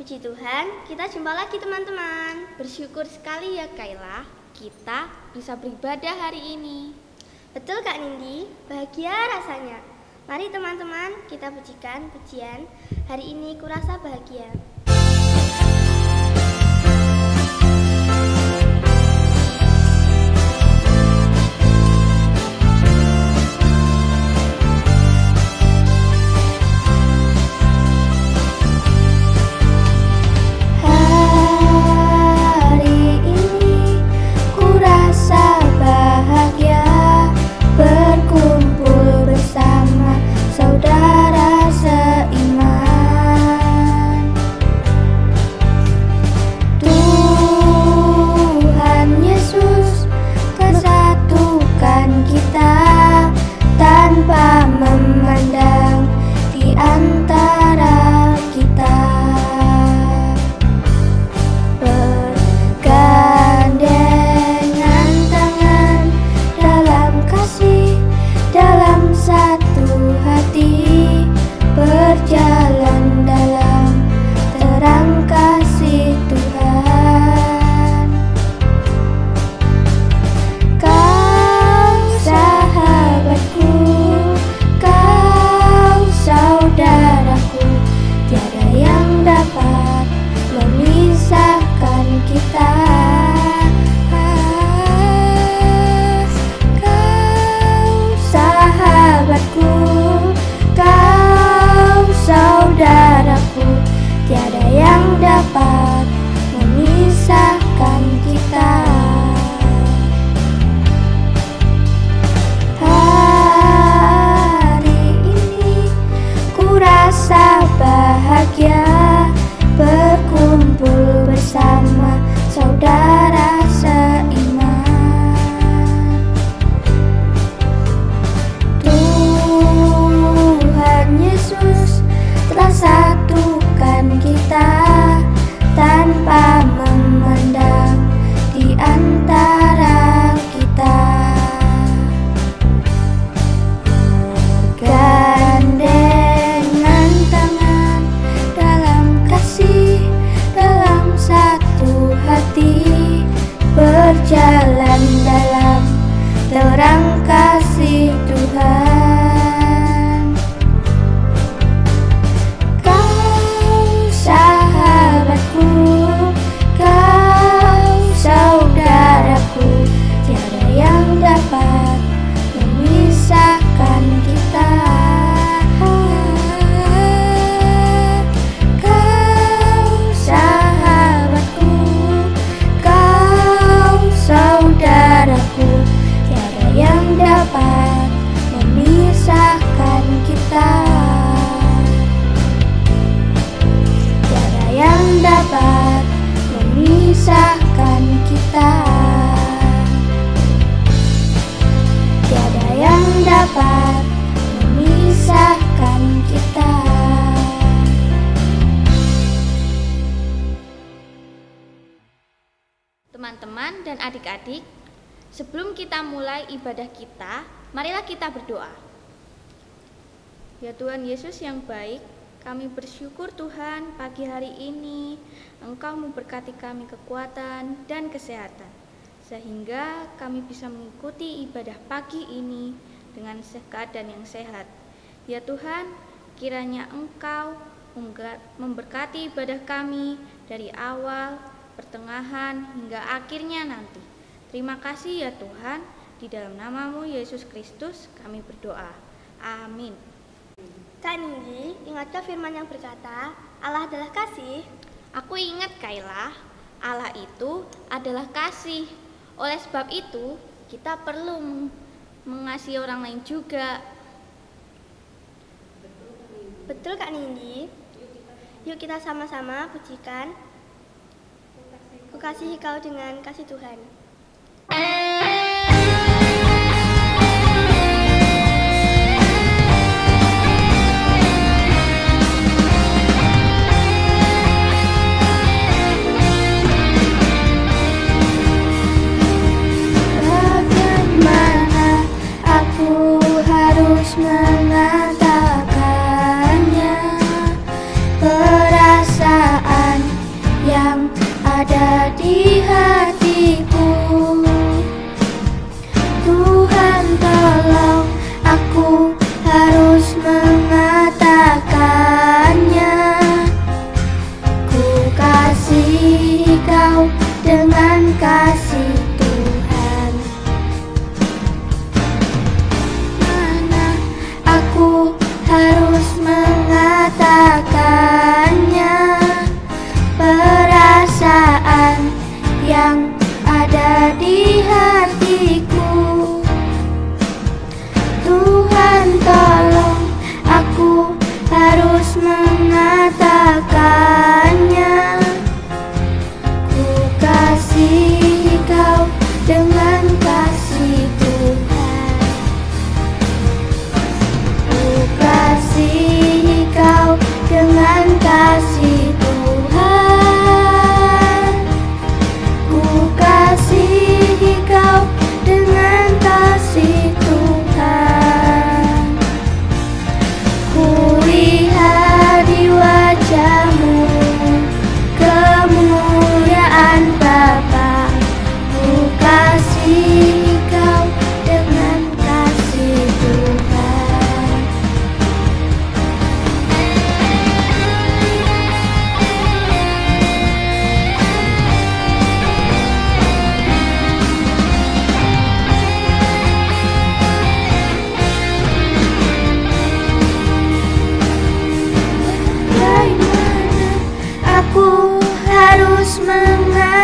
Puji Tuhan, kita jumpa lagi teman-teman. Bersyukur sekali ya Kayla, kita bisa beribadah hari ini. Betul Kak Nindi, bahagia rasanya. Mari teman-teman, kita pujikan pujian hari ini kurasa bahagia. Teman-teman dan adik-adik, sebelum kita mulai ibadah kita, marilah kita berdoa. Ya Tuhan Yesus yang baik, kami bersyukur Tuhan pagi hari ini Engkau memberkati kami kekuatan dan kesehatan, sehingga kami bisa mengikuti ibadah pagi ini dengan keadaan yang sehat. Ya Tuhan, kiranya Engkau memberkati ibadah kami dari awal, pertengahan, hingga akhirnya nanti. Terima kasih ya Tuhan, di dalam nama-Mu Yesus Kristus kami berdoa. Amin. Kak Nindi, ingatkah firman yang berkata, Allah adalah kasih? Aku ingat Kayla, Allah itu adalah kasih. Oleh sebab itu, kita perlu mengasihi orang lain juga. Betul Kak Nindi. Yuk kita sama-sama pujikan Ku kasihi kau dengan kasih Tuhan. Bagaimana aku harus mengatakannya, perasaan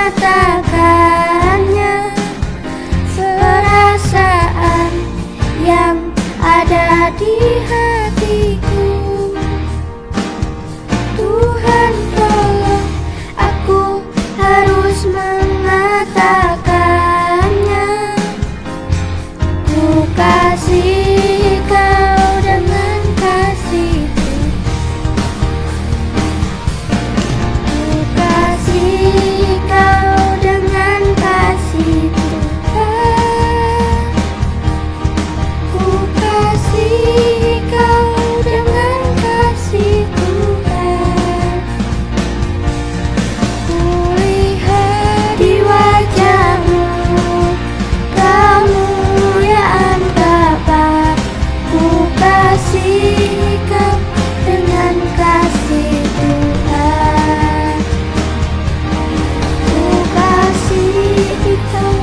mengatakannya, perasaan yang ada di hatiku. Tuhan tolong, aku harus mengatakannya. Ku kasih kau dengan kasihku. Ku kasih kau dengan kasih Tuhan. Ku kasih kau dengan kasih Tuhan. Ku lihat di wajahmu kemuliaan Bapa. Ku kasih kau dengan kasih Tuhan. Ku kasih kau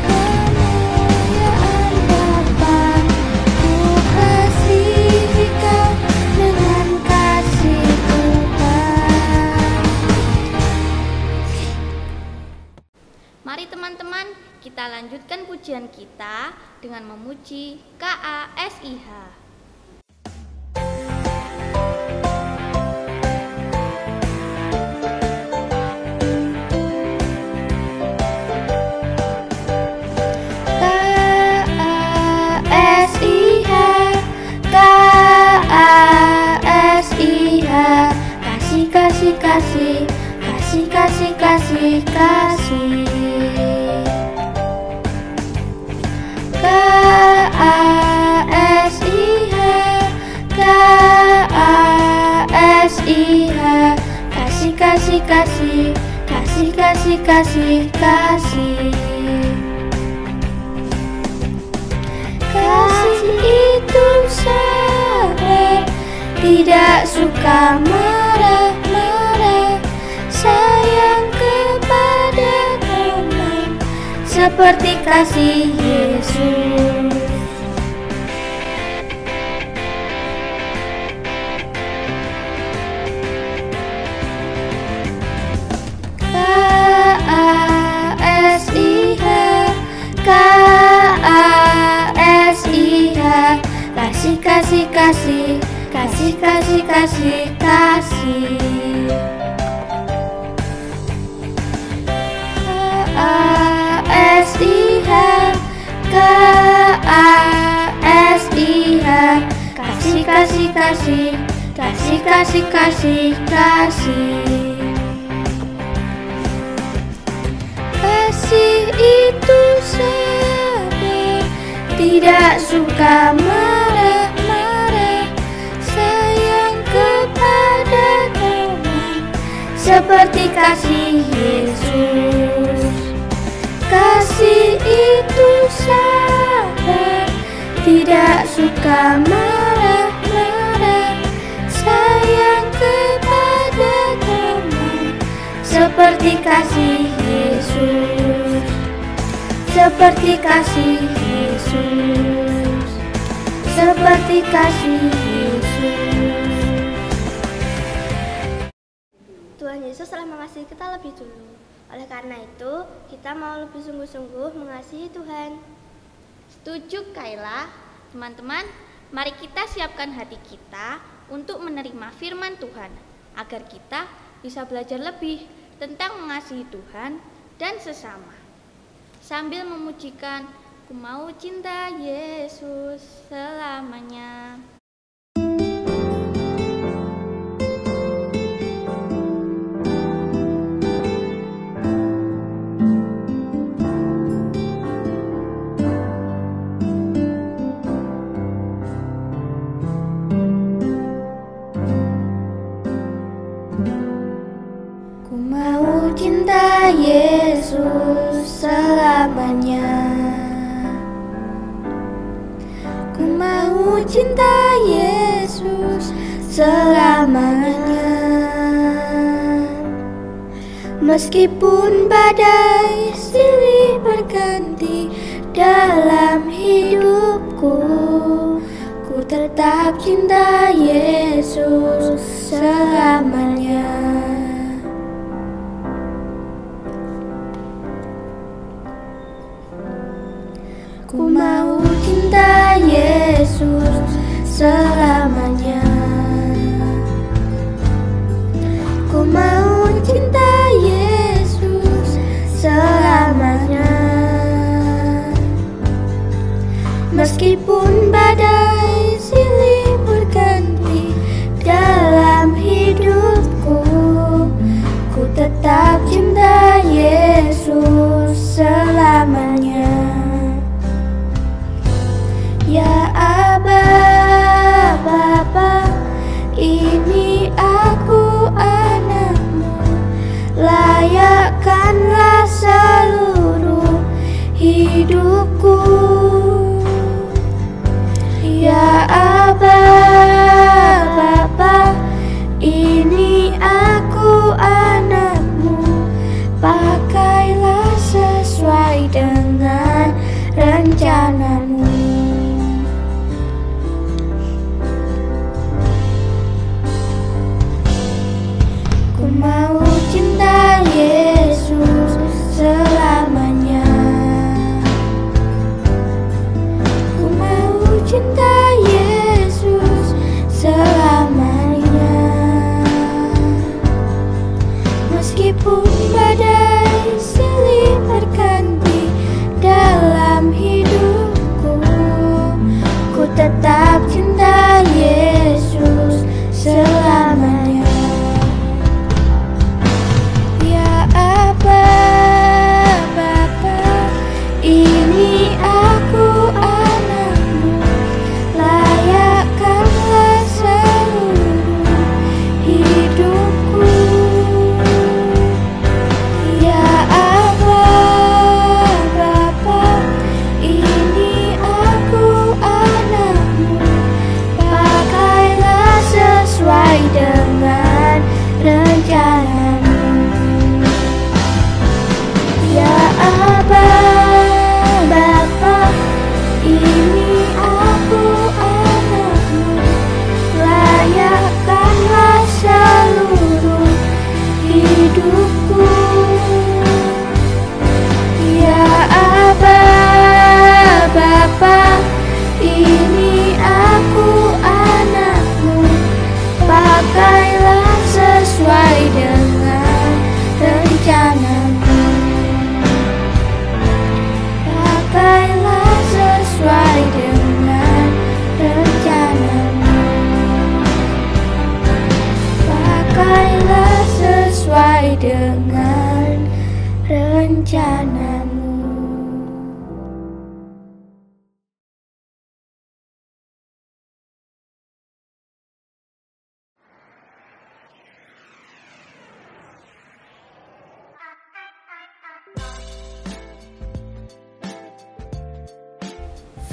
kemuliaan Bapa. Ku kasih kau dengan kasih Tuhan. Mari teman-teman, kita lanjutkan pujian kita dengan memuji KASIH. KASIH, KASIH, kasih kasih kasih, kasih kasih kasih kasih. KASIH, KASIH, kasih kasih kasih, kasih kasih kasih kasih. Kasih itu sabar, tidak suka marah-marah, sayang kepada teman, seperti kasih Yesus. KASIH, KASIH, kasih kasih kasih, kasih kasih kasih kasih. KASIH, KASIH, kasih kasih kasih, kasih kasih kasih kasih. Kasih itu sabar, tidak suka marah-marah, sayang kepada teman, seperti kasih Yesus. Kasih itu sabar, tidak suka marah-marah, sayang kepada teman, seperti kasih Yesus. Seperti kasih Yesus, seperti kasih Yesus. Tuhan Yesus telah mengasihi kita lebih dulu. Oleh karena itu, kita mau lebih sungguh-sungguh mengasihi Tuhan. Setuju Kayla? Teman-teman, mari kita siapkan hati kita untuk menerima firman Tuhan, agar kita bisa belajar lebih tentang mengasihi Tuhan dan sesama. Sambil memujikan, ku mau cinta Yesus selamanya. Ku mau cinta Yesus selamanya. Ku mau cinta Yesus selamanya. Meskipun badai silih berganti dalam hidupku, ku tetap cinta Yesus selamanya. Yesus selamanya. Ku mau cinta Yesus selamanya. Meskipun badai silih berganti dalam hidupku, ku tetap cinta Yesus selamanya. Ya Aba, Bapa, ini aku anakmu, layakkanlah seluruh hidupku. Ya Aba, Bapa, ini aku anakmu, pakailah sesuai dengan rencanamu. Ku mau cinta Yesus selamanya. Ku mau cinta Yesus selamanya. Meskipun badai silih berganti dalam hidupku, ku tetap cinta Yesus selamanya. Ya Aba, Bapa, ini aku anakmu, layakkanlah seluruh hidupku. Ya Aba, Bapa, ini aku anakmu, pakailah sesuai dengan rencanamu. Ya Aba, Bapa, ini aku anakmu, layakkanlah seluruh hidupku. Ya Aba, Bapa, ini aku anakmu, pakailah sesuai dengan rencanamu. Pakailah sesuai dengan rencanamu. Pakailah sesuai dengan rencanamu.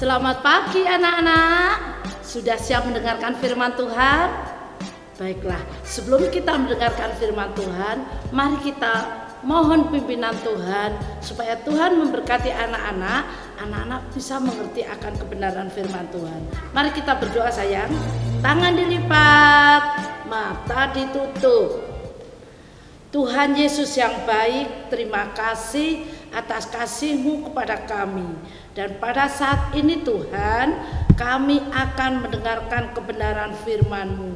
Selamat pagi anak-anak. Sudah siap mendengarkan firman Tuhan? Baiklah, sebelum kita mendengarkan firman Tuhan, mari kita mohon pimpinan Tuhan supaya Tuhan memberkati anak-anak. Anak-anak bisa mengerti akan kebenaran firman Tuhan. Mari kita berdoa sayang. Tangan dilipat, mata ditutup. Tuhan Yesus yang baik, terima kasih atas kasih-Mu kepada kami. Dan pada saat ini Tuhan, kami akan mendengarkan kebenaran firman-Mu.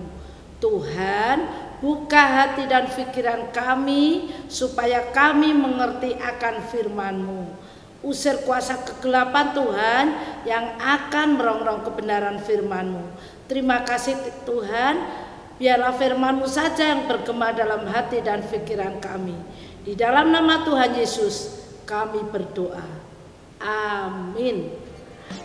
Tuhan, buka hati dan pikiran kami supaya kami mengerti akan firman-Mu. Usir kuasa kegelapan Tuhan yang akan merongrong kebenaran firman-Mu. Terima kasih Tuhan, biarlah firman-Mu saja yang bergema dalam hati dan pikiran kami. Di dalam nama Tuhan Yesus kami berdoa. Amin.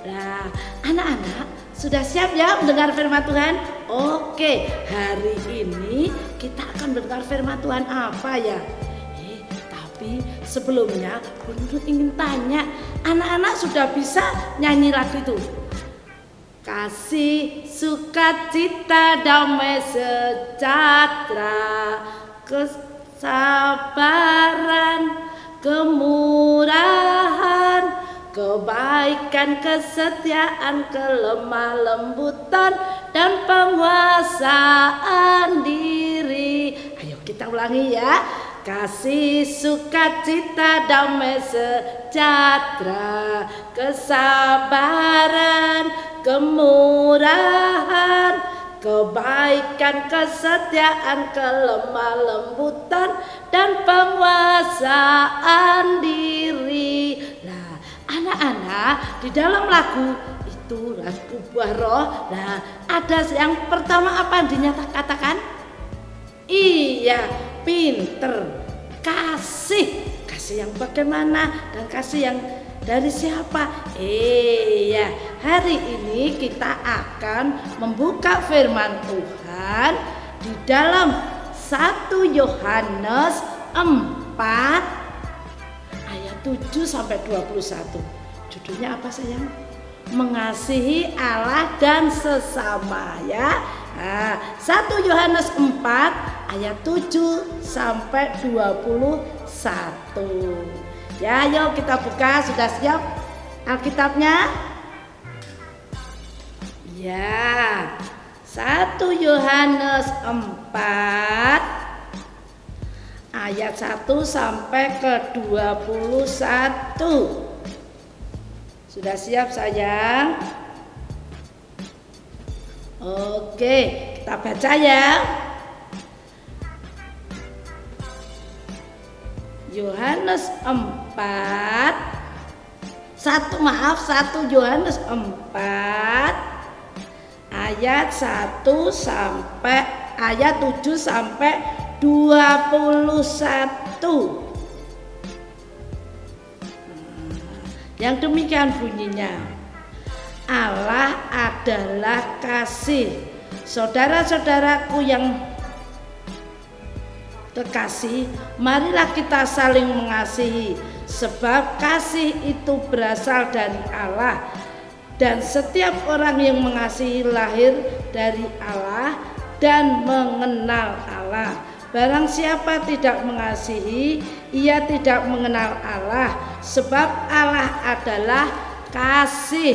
Nah, anak-anak sudah siap ya mendengar firman Tuhan? Oke, hari ini kita akan mendengar firman Tuhan apa ya? Tapi sebelumnya Bun ingin tanya, anak-anak sudah bisa nyanyi lagu itu? Kasih, sukacita, damai sejahtera, kesabaran, kemurahan, kebaikan, kesetiaan, kelemah lembutan, dan penguasaan diri. Ayo kita ulangi ya. kasih, sukacita, damai sejahtera, kesabaran, kemurahan, kebaikan, kesetiaan, kelemah lembutan, dan penguasaan diri. Nah, anak-anak, di dalam lagu itu, lagu Buah Roh, nah ada yang pertama apa yang dinyatakan? Iya, pinter. Kasih yang bagaimana dan kasih yang dari siapa? Iya, hari ini kita akan membuka firman Tuhan di dalam 1 Yohanes 4 ayat 7 sampai 21. Judulnya apa sayang? Mengasihi Allah dan sesama, ya. Nah, 1 Yohanes 4 ayat 7 sampai 21. Ya, yuk kita buka. Sudah siap Alkitabnya? Ya. 1 Yohanes 4 ayat 1 sampai ke 21. Sudah siap sayang? Oke, kita baca ya. Yohanes 4 1 Yohanes 4 ayat 1 sampai ayat 7 sampai 21. Yang demikian bunyinya, Allah adalah kasih. Saudara-saudaraku yang kekasih, marilah kita saling mengasihi, sebab kasih itu berasal dari Allah, dan setiap orang yang mengasihi lahir dari Allah dan mengenal Allah. Barang siapa tidak mengasihi, ia tidak mengenal Allah, sebab Allah adalah kasih.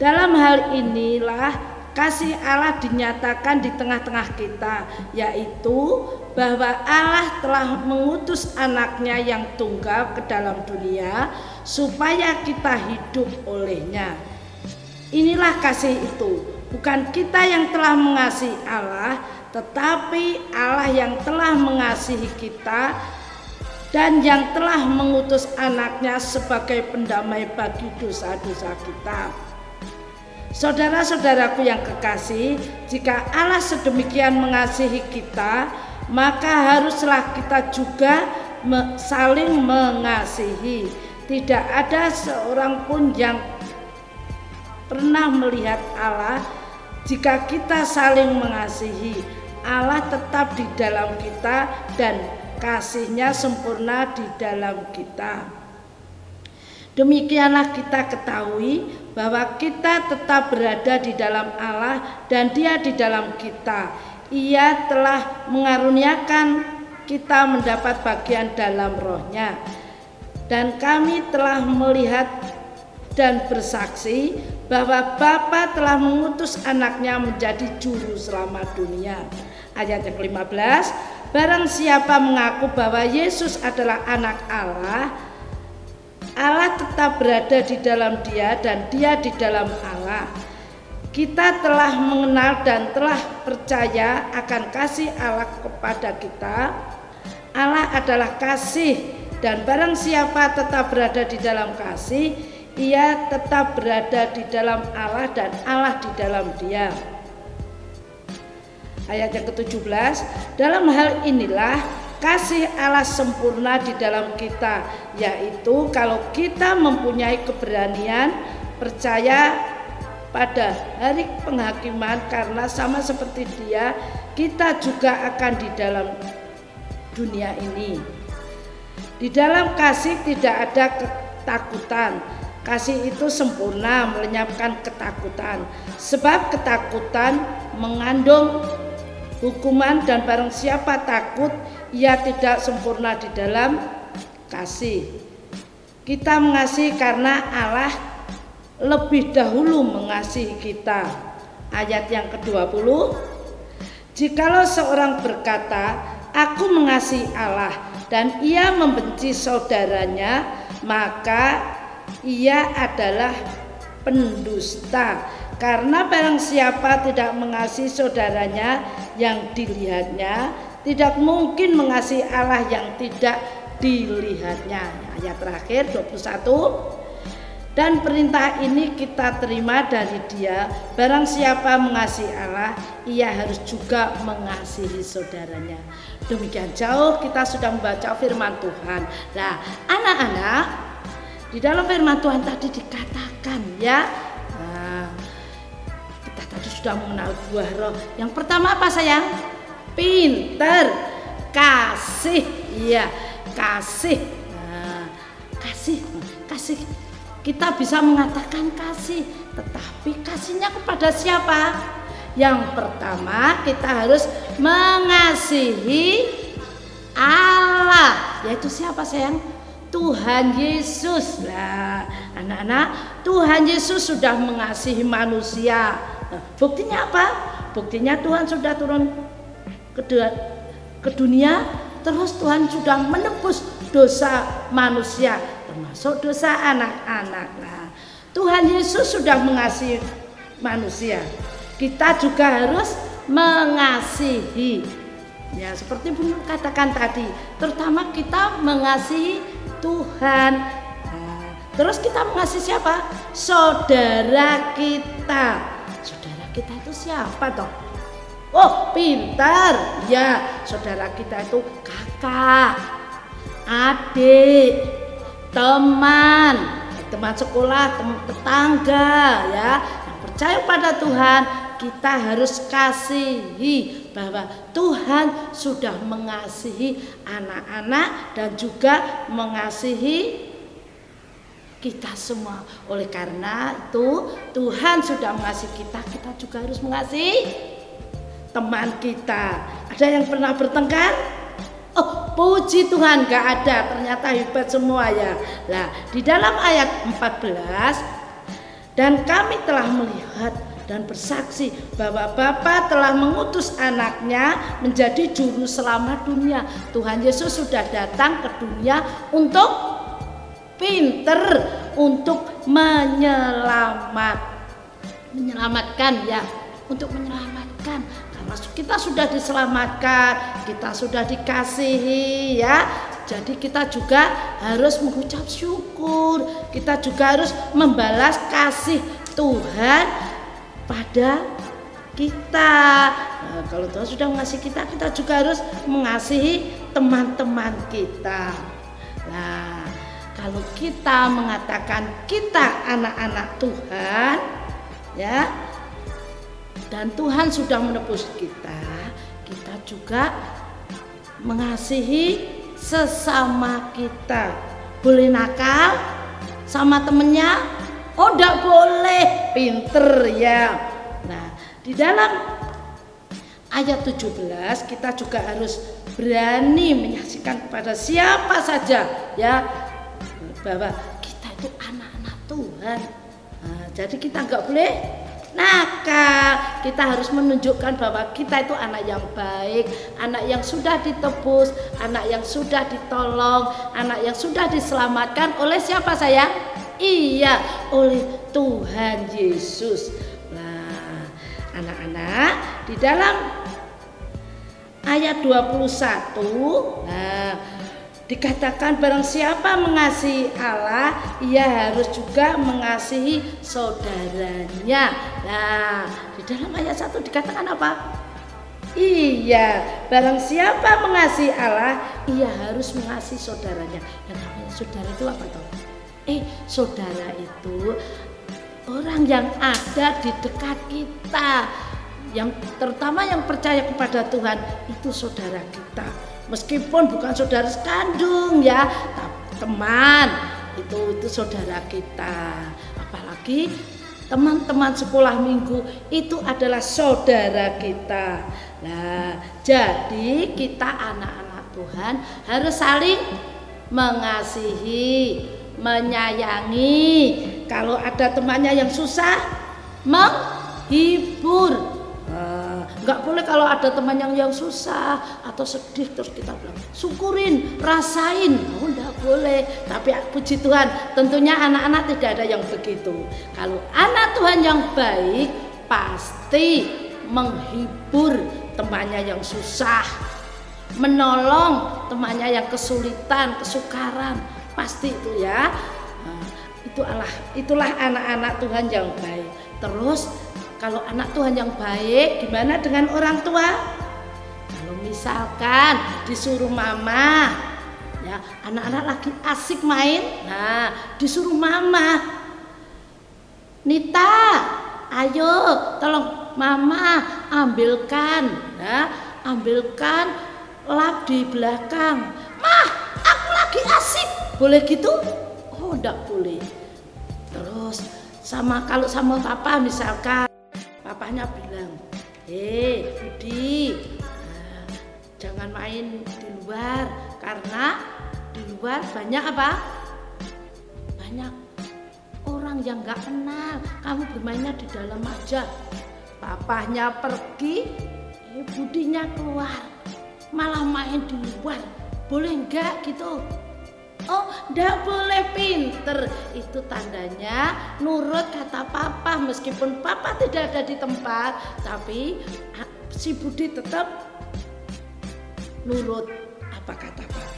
Dalam hal inilah kasih Allah dinyatakan di tengah-tengah kita, yaitu bahwa Allah telah mengutus anaknya yang tunggal ke dalam dunia supaya kita hidup olehnya. Inilah kasih itu, bukan kita yang telah mengasihi Allah, tetapi Allah yang telah mengasihi kita dan yang telah mengutus anaknya sebagai pendamai bagi dosa-dosa kita. Saudara-saudaraku yang kekasih, jika Allah sedemikian mengasihi kita, maka haruslah kita juga saling mengasihi. Tidak ada seorang pun yang pernah melihat Allah jika kita saling mengasihi. Allah tetap di dalam kita dan kasih-Nya sempurna di dalam kita. Demikianlah kita ketahui bahwa kita tetap berada di dalam Allah dan Dia di dalam kita. Ia telah mengaruniakan kita mendapat bagian dalam Roh-Nya. Dan kami telah melihat dan bersaksi bahwa Bapa telah mengutus anaknya menjadi juru selamat dunia. Ayat yang ke-15, barang siapa mengaku bahwa Yesus adalah anak Allah, Allah tetap berada di dalam dia dan dia di dalam Allah. Kita telah mengenal dan telah percaya akan kasih Allah kepada kita. Allah adalah kasih, dan barang siapa tetap berada di dalam kasih, ia tetap berada di dalam Allah dan Allah di dalam dia. Ayat yang ke-17, dalam hal inilah kasih Allah sempurna di dalam kita, yaitu kalau kita mempunyai keberanian percaya pada hari penghakiman, karena sama seperti Dia, kita juga akan di dalam dunia ini. Di dalam kasih tidak ada ketakutan. Kasih itu sempurna, melenyapkan ketakutan. Sebab ketakutan mengandung hukuman, dan barang siapa takut, ia tidak sempurna di dalam kasih. Kita mengasihi karena Allah lebih dahulu mengasihi kita. Ayat yang ke-20, jikalau seorang berkata, aku mengasihi Allah dan ia membenci saudaranya, maka ia adalah pendusta. Karena barang siapa tidak mengasihi saudaranya yang dilihatnya, tidak mungkin mengasihi Allah yang tidak dilihatnya. Ayat terakhir 21. Dan perintah ini kita terima dari Dia, barang siapa mengasihi Allah, ia harus juga mengasihi saudaranya. Demikian jauh kita sudah membaca firman Tuhan. Nah, anak-anak, di dalam firman Tuhan tadi dikatakan ya, kita tadi sudah mengenal buah roh. Yang pertama apa sayang? Pinter, kasih, iya, kasih. Nah, kasih. Kita bisa mengatakan kasih, tetapi kasihnya kepada siapa? Yang pertama kita harus mengasihi Allah, yaitu siapa sayang? Tuhan Yesus. Nah, anak-anak, Tuhan Yesus sudah mengasihi manusia. Nah, buktinya apa? Buktinya Tuhan sudah turun ke dunia, terus Tuhan sudah menebus dosa manusia, termasuk dosa anak-anak. Nah, Tuhan Yesus sudah mengasihi manusia. Kita juga harus mengasihi. Ya, seperti Bunda katakan tadi, terutama kita mengasihi Tuhan. Nah, terus kita mengasihi siapa? Saudara kita. Saudara kita itu siapa toh? Oh, pintar. Ya, saudara kita itu kakak, adik, teman sekolah, tetangga ya. Yang percaya pada Tuhan, kita harus kasihi, bahwa Tuhan sudah mengasihi anak-anak dan juga mengasihi kita semua. Oleh karena itu Tuhan sudah mengasihi kita, kita juga harus mengasihi teman kita. Ada yang pernah bertengkar? Oh, puji Tuhan, gak ada, ternyata hebat semua ya. Nah, di dalam ayat 14, dan kami telah melihat dan bersaksi bahwa Bapa telah mengutus anaknya menjadi juru selamat dunia. Tuhan Yesus sudah datang ke dunia untuk pinter, untuk menyelamatkan ya, untuk menyelamatkan. Karena kita sudah diselamatkan, kita sudah dikasihi ya. Jadi kita juga harus mengucap syukur, kita juga harus membalas kasih Tuhan pada kita. Nah, kalau Tuhan sudah mengasihi kita, kita juga harus mengasihi teman-teman kita. Nah, kalau kita mengatakan kita anak-anak Tuhan, ya, dan Tuhan sudah menebus kita, kita juga mengasihi sesama kita. Boleh nakal sama temennya? Oh, enggak boleh, pinter ya. Nah, di dalam ayat 17 kita juga harus berani menyaksikan kepada siapa saja ya, bahwa kita itu anak-anak Tuhan. Nah, jadi kita enggak boleh nakal. Kita harus menunjukkan bahwa kita itu anak yang baik, anak yang sudah ditebus, anak yang sudah ditolong, anak yang sudah diselamatkan oleh siapa sayang? Iya, oleh Tuhan Yesus. Nah, anak-anak, di dalam ayat 21, nah, dikatakan barang siapa mengasihi Allah, ia harus juga mengasihi saudaranya. Nah, di dalam ayat 1 dikatakan apa? Iya, barang siapa mengasihi Allah, ia harus mengasihi saudaranya. Yang namanya saudara itu apa toh? Saudara itu orang yang ada di dekat kita, yang terutama yang percaya kepada Tuhan, itu saudara kita. Meskipun bukan saudara sekandung ya, teman itu saudara kita. Apalagi teman-teman sekolah minggu itu adalah saudara kita. Nah, jadi kita anak-anak Tuhan harus saling mengasihi, menyayangi. Kalau ada temannya yang susah, menghibur. nggak boleh kalau ada teman yang susah atau sedih terus kita bilang syukurin, rasain. Oh, nggak boleh. Tapi puji Tuhan, tentunya anak-anak tidak ada yang begitu. Kalau anak Tuhan yang baik pasti menghibur temannya yang susah, menolong temannya yang kesulitan, kesukaran, pasti itu ya. Itulah anak-anak Tuhan yang baik. Terus kalau anak Tuhan yang baik, gimana dengan orang tua? Kalau misalkan disuruh mama, ya anak-anak lagi asik main, nah disuruh mama, Nita, ayo tolong mama ambilkan lap di belakang. Mah, aku lagi asik, boleh gitu? Oh, enggak boleh. Terus kalau sama papa misalkan papanya bilang, Budi, jangan main di luar karena di luar banyak apa? Banyak orang yang nggak kenal. Kamu bermainnya di dalam aja. Papahnya pergi, Budinya keluar, malah main di luar. Boleh nggak gitu? Oh, nggak boleh, pinter. Itu tandanya nurut kata papa. Meskipun papa tidak ada di tempat, tapi si Budi tetap nurut apa kata papa.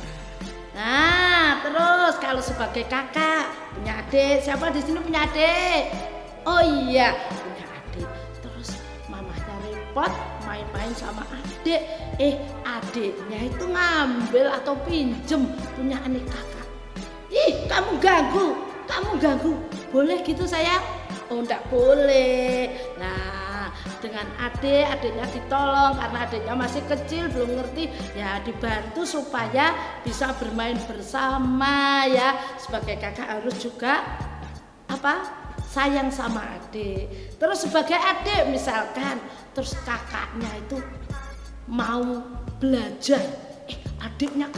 Nah, terus kalau sebagai kakak punya adik, siapa di sini punya adik? Oh iya, punya adik. Terus mamanya repot main-main sama adik. Adiknya itu ngambil atau pinjem punya adik kakak. Ih, kamu ganggu. Boleh gitu sayang? Oh, enggak boleh. Nah, dengan adiknya ditolong karena adiknya masih kecil belum ngerti, ya dibantu supaya bisa bermain bersama ya. Sebagai kakak harus juga sayang sama adik. Terus sebagai adik misalkan, terus kakaknya itu mau belajar, adiknya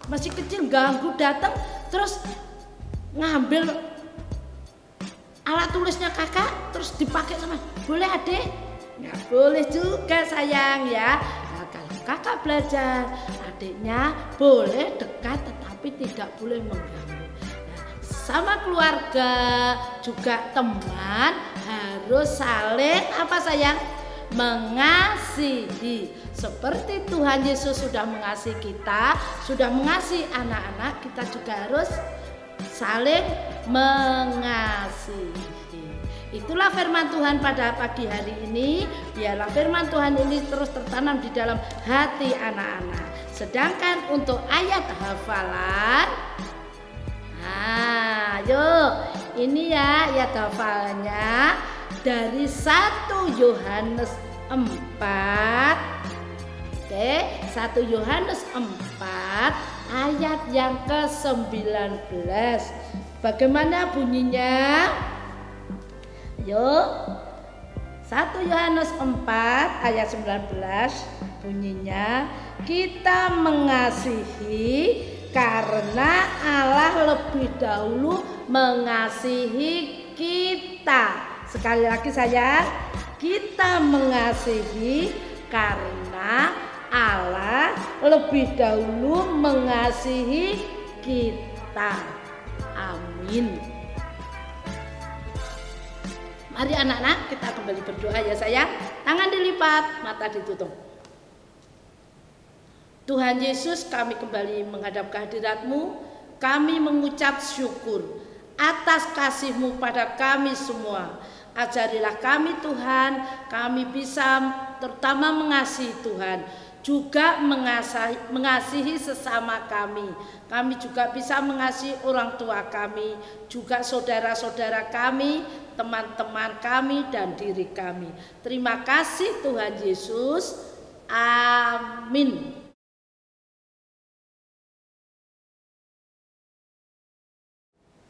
masih kecil ganggu datang, terus ngambil alat tulisnya kakak terus dipakai sama, boleh adik? Nggak boleh juga sayang ya. Nah, kalau kakak belajar, adiknya boleh dekat tetapi tidak boleh mengganggu. Nah, sama keluarga juga teman harus saling sayang? Mengasihi. Seperti Tuhan Yesus sudah mengasihi kita, sudah mengasihi anak-anak, kita juga harus saling mengasihi. Itulah firman Tuhan pada pagi hari ini. Biarlah firman Tuhan ini terus tertanam di dalam hati anak-anak. Sedangkan untuk ayat hafalan, yuk ini ya ayat hafalannya dari 1 Yohanes 4. 1 Yohanes 4 ayat yang ke-19. Bagaimana bunyinya? Yuk. 1 Yohanes 4 ayat 19 bunyinya, kita mengasihi karena Allah lebih dahulu mengasihi kita. Sekali lagi sayang, kita mengasihi karena Allah lebih dahulu mengasihi kita. Amin. Mari anak-anak kita kembali berdoa ya sayang. Tangan dilipat, mata ditutup. Tuhan Yesus, kami kembali menghadap kehadirat-Mu. Kami mengucap syukur atas kasih-Mu pada kami semua. Ajarilah kami Tuhan, kami bisa terutama mengasihi Tuhan, juga mengasihi sesama kami. Kami juga bisa mengasihi orang tua kami, juga saudara-saudara kami, teman-teman kami, dan diri kami. Terima kasih Tuhan Yesus. Amin.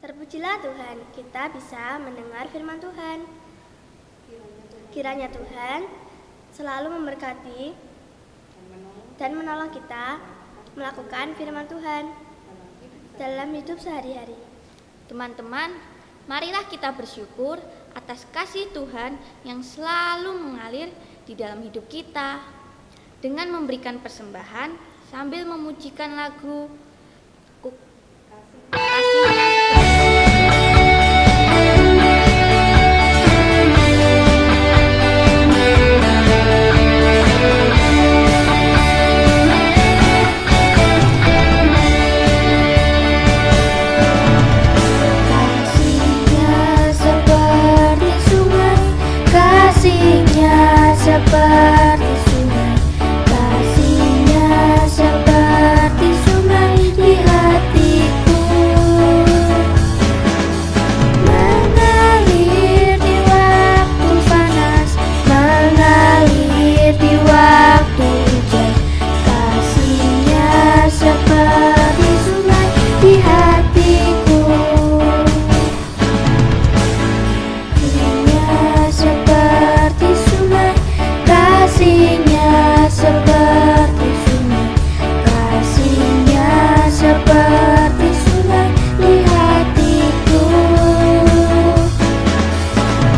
Terpujilah Tuhan, kita bisa mendengar firman Tuhan. Kiranya Tuhan selalu memberkati dan menolong kita melakukan firman Tuhan dalam hidup sehari-hari. Teman-teman, marilah kita bersyukur atas kasih Tuhan yang selalu mengalir di dalam hidup kita. Dengan memberikan persembahan sambil memujikan lagu kasihnya seperti sungai, kasihnya seperti sungai di hatiku, mengalir di waktu panas, mengalir di waktu hujan, kasihnya seperti sungai di hatiku. Kasihnya seperti sungai, kasihnya seperti sungai di hatiku,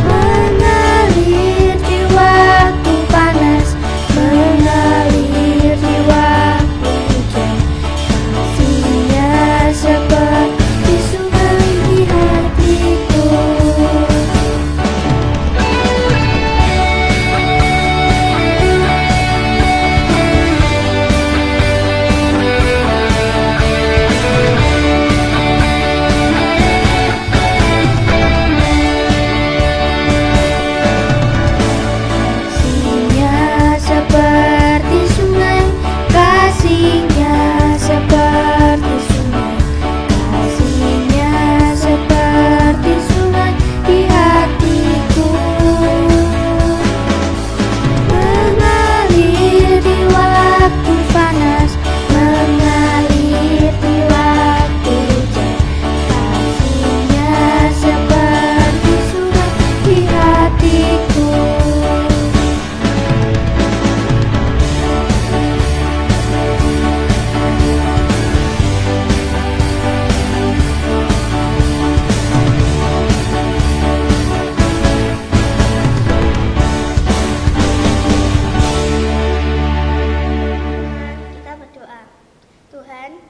mengalir di waktu panas, mengalir di waktu hujan, kasihnya seperti sungai di hatiku.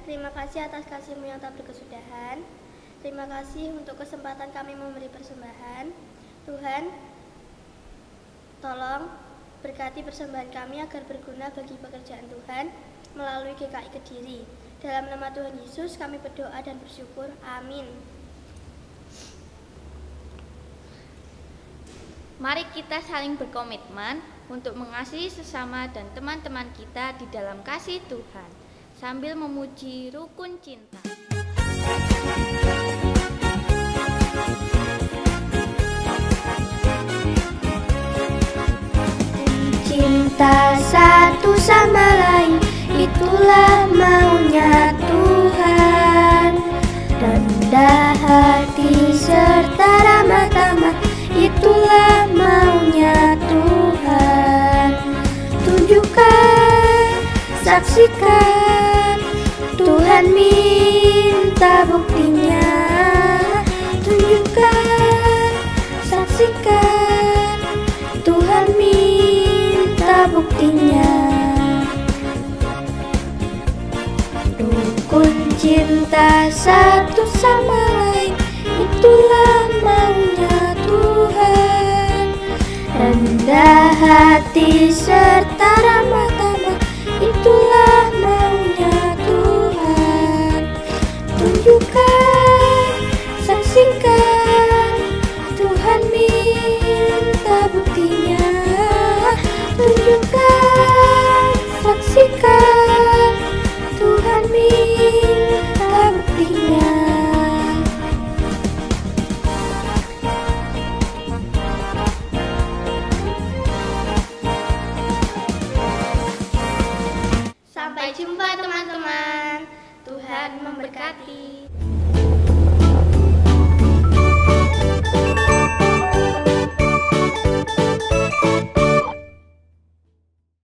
Terima kasih atas kasih-Mu yang tak berkesudahan. Terima kasih untuk kesempatan kami memberi persembahan. Tuhan, tolong berkati persembahan kami agar berguna bagi pekerjaan Tuhan melalui GKI Kediri. Dalam nama Tuhan Yesus kami berdoa dan bersyukur. Amin. Mari kita saling berkomitmen untuk mengasihi sesama dan teman-teman kita di dalam kasih Tuhan, sambil memuji rukun cinta. Cinta satu sama lain, itulah maunya Tuhan. Rendah hati serta ramah tamah, itulah maunya Tuhan. Tunjukkan, saksikan, Tuhan minta buktinya. Tunjukkan, saksikan, Tuhan minta buktinya. Rukun cinta satu sama lain, itulah maunya Tuhan. Rendah hati serta ramah tamah, itulah maunya Tuhan. Tunjukkan, saksikan, Tuhan minta buktinya. Tunjukkan, saksikan, Tuhan minta buktinya. Sampai jumpa teman-teman. Tuhan memberkati.